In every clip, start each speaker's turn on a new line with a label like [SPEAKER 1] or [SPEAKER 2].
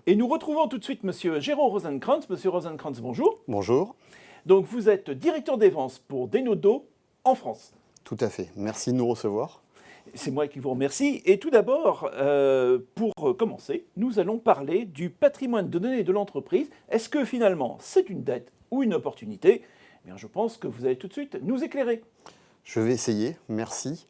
[SPEAKER 1] Et nous retrouvons tout de suite Monsieur Jérôme Rosenkrantz. Monsieur Rosenkrantz, bonjour.
[SPEAKER 2] Bonjour.
[SPEAKER 1] Donc vous êtes directeur des ventes pour Denodo en France.
[SPEAKER 2] Tout à fait. Merci de nous recevoir.
[SPEAKER 1] C'est moi qui vous remercie. Et tout d'abord, pour commencer, nous allons parler du patrimoine de données de l'entreprise. Est-ce que finalement c'est une dette ou une opportunité ? Eh bien, je pense que vous allez tout de suite nous éclairer.
[SPEAKER 2] Je vais essayer. Merci.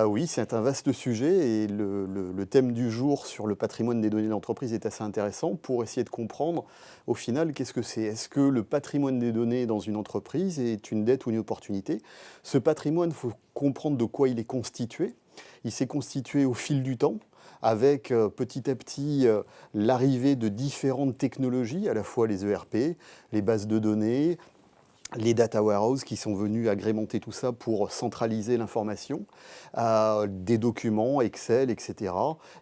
[SPEAKER 2] Oui, c'est un vaste sujet et le thème du jour sur le patrimoine des données de l'entreprise est assez intéressant pour essayer de comprendre au final qu'est-ce que c'est. Est-ce que le patrimoine des données dans une entreprise est une dette ou une opportunité ? Ce patrimoine, il faut comprendre de quoi il est constitué. Il s'est constitué au fil du temps avec petit à petit l'arrivée de différentes technologies, à la fois les ERP, les bases de données, les data warehouses qui sont venus agrémenter tout ça pour centraliser l'information, des documents, Excel, etc.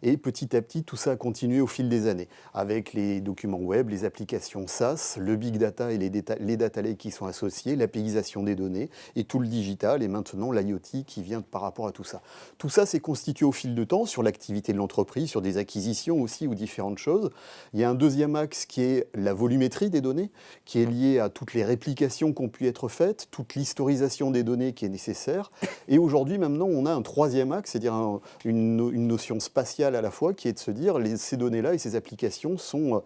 [SPEAKER 2] Et petit à petit, tout ça a continué au fil des années, avec les documents web, les applications SaaS, le big data et les data lakes qui sont associés, l'APIisation des données, et tout le digital, et maintenant l'IoT qui vient par rapport à tout ça. Tout ça s'est constitué au fil de temps sur l'activité de l'entreprise, sur des acquisitions aussi ou différentes choses. Il y a un deuxième axe qui est la volumétrie des données, qui est liée à toutes les réplications qui ont pu être faites, toute l'historisation des données qui est nécessaire. Et aujourd'hui, maintenant, on a un troisième axe, c'est-à-dire une notion spatiale à la fois, qui est de se dire ces données-là et ces applications sont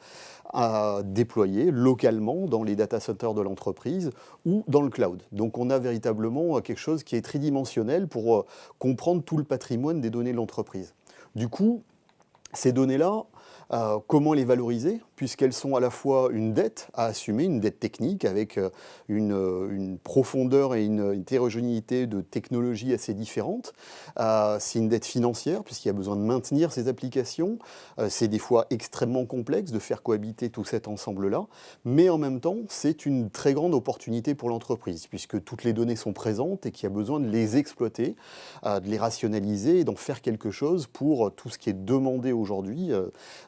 [SPEAKER 2] déployées localement dans les data centers de l'entreprise ou dans le cloud. Donc on a véritablement quelque chose qui est tridimensionnel pour comprendre tout le patrimoine des données de l'entreprise. Du coup, ces données-là, comment les valoriser, puisqu'elles sont à la fois une dette à assumer, une dette technique avec une profondeur et une hétérogénéité de technologies assez différentes. C'est une dette financière, puisqu'il y a besoin de maintenir ces applications. C'est des fois extrêmement complexe de faire cohabiter tout cet ensemble-là, mais en même temps, c'est une très grande opportunité pour l'entreprise, puisque toutes les données sont présentes et qu'il y a besoin de les exploiter, de les rationaliser et d'en faire quelque chose pour tout ce qui est demandé aujourd'hui,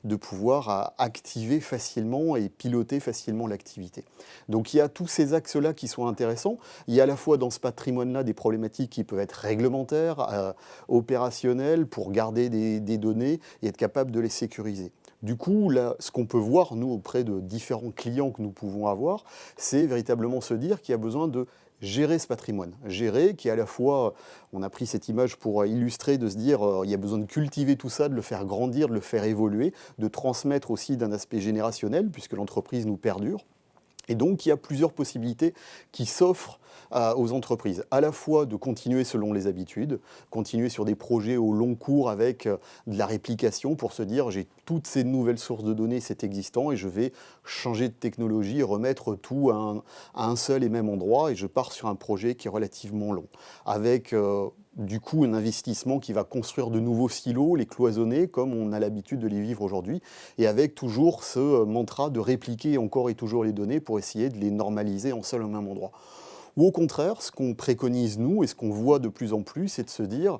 [SPEAKER 2] de pouvoir activer facilement et piloter facilement l'activité. Donc il y a tous ces axes-là qui sont intéressants. Il y a à la fois dans ce patrimoine-là des problématiques qui peuvent être réglementaires, opérationnelles, pour garder des données et être capable de les sécuriser. Du coup, là, ce qu'on peut voir, nous, auprès de différents clients que nous pouvons avoir, c'est véritablement se dire qu'il y a besoin de gérer ce patrimoine. Gérer qui est à la fois, on a pris cette image pour illustrer, de se dire il y a besoin de cultiver tout ça, de le faire grandir, de le faire évoluer, de transmettre aussi d'un aspect générationnel, puisque l'entreprise nous perdure. Et donc, il y a plusieurs possibilités qui s'offrent aux entreprises, à la fois de continuer selon les habitudes, continuer sur des projets au long cours avec de la réplication pour se dire j'ai toutes ces nouvelles sources de données, c'est existant et je vais changer de technologie, remettre tout à un seul et même endroit et je pars sur un projet qui est relativement long, avec du coup un investissement qui va construire de nouveaux silos, les cloisonner comme on a l'habitude de les vivre aujourd'hui, et avec toujours ce mantra de répliquer encore et toujours les données pour essayer de les normaliser en seul et même endroit. Ou au contraire, ce qu'on préconise nous et ce qu'on voit de plus en plus, c'est de se dire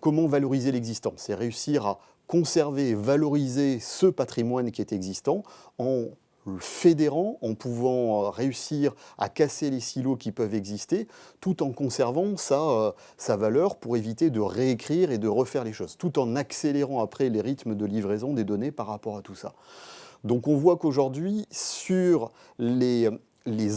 [SPEAKER 2] comment valoriser l'existant. C'est réussir à conserver et valoriser ce patrimoine qui est existant en le fédérant, en pouvant réussir à casser les silos qui peuvent exister, tout en conservant sa valeur pour éviter de réécrire et de refaire les choses, tout en accélérant après les rythmes de livraison des données par rapport à tout ça. Donc on voit qu'aujourd'hui, sur les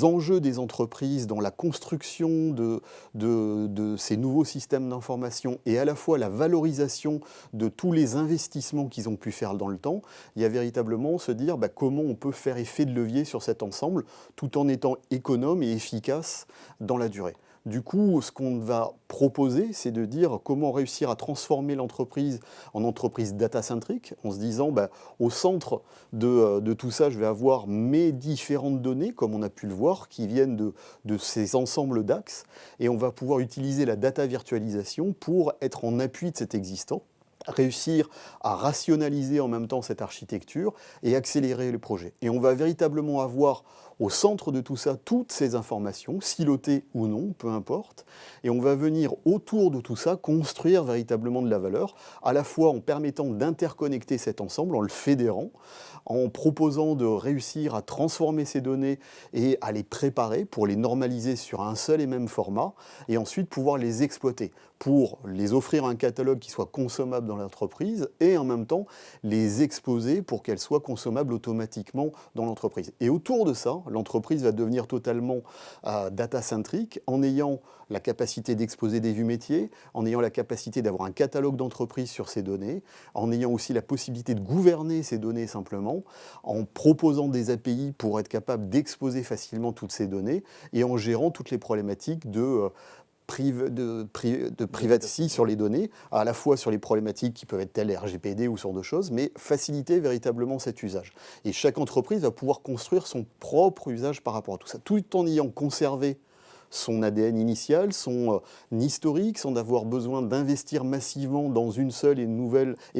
[SPEAKER 2] enjeux des entreprises dans la construction de ces nouveaux systèmes d'information et à la fois la valorisation de tous les investissements qu'ils ont pu faire dans le temps, il y a véritablement se dire comment on peut faire effet de levier sur cet ensemble tout en étant économe et efficace dans la durée. Du coup, ce qu'on va proposer, c'est de dire comment réussir à transformer l'entreprise en entreprise data-centrique, en se disant, au centre de tout ça, je vais avoir mes différentes données, comme on a pu le voir, qui viennent de ces ensembles d'axes, et on va pouvoir utiliser la data virtualisation pour être en appui de cet existant, réussir à rationaliser en même temps cette architecture et accélérer le projet. Et on va véritablement avoir au centre de tout ça toutes ces informations, silotées ou non, peu importe, et on va venir autour de tout ça construire véritablement de la valeur, à la fois en permettant d'interconnecter cet ensemble, en le fédérant, en proposant de réussir à transformer ces données et à les préparer pour les normaliser sur un seul et même format, et ensuite pouvoir les exploiter, pour les offrir un catalogue qui soit consommable dans l'entreprise et en même temps les exposer pour qu'elles soient consommables automatiquement dans l'entreprise. Et autour de ça, l'entreprise va devenir totalement data-centrique en ayant la capacité d'exposer des vues métiers, en ayant la capacité d'avoir un catalogue d'entreprise sur ces données, en ayant aussi la possibilité de gouverner ces données simplement, en proposant des API pour être capable d'exposer facilement toutes ces données et en gérant toutes les problématiques de privacy sur les données, à la fois sur les problématiques qui peuvent être telles RGPD ou ce genre de choses, mais faciliter véritablement cet usage. Et chaque entreprise va pouvoir construire son propre usage par rapport à tout ça, tout en ayant conservé son ADN initial, son historique, sans avoir besoin d'investir massivement dans une seule et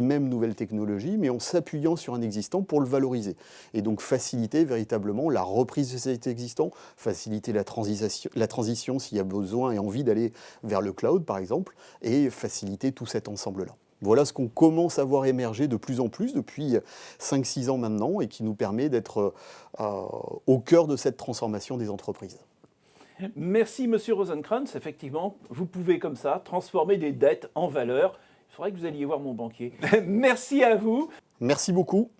[SPEAKER 2] même nouvelle technologie, mais en s'appuyant sur un existant pour le valoriser. Et donc faciliter véritablement la reprise de cet existant, faciliter la transition s'il y a besoin et envie d'aller vers le cloud par exemple, et faciliter tout cet ensemble-là. Voilà ce qu'on commence à voir émerger de plus en plus depuis 5-6 ans maintenant et qui nous permet d'être au cœur de cette transformation des entreprises.
[SPEAKER 1] Merci Monsieur Rosenkrantz. Effectivement, vous pouvez comme ça transformer des dettes en valeur. Il faudrait que vous alliez voir mon banquier. Merci à vous.
[SPEAKER 2] Merci beaucoup.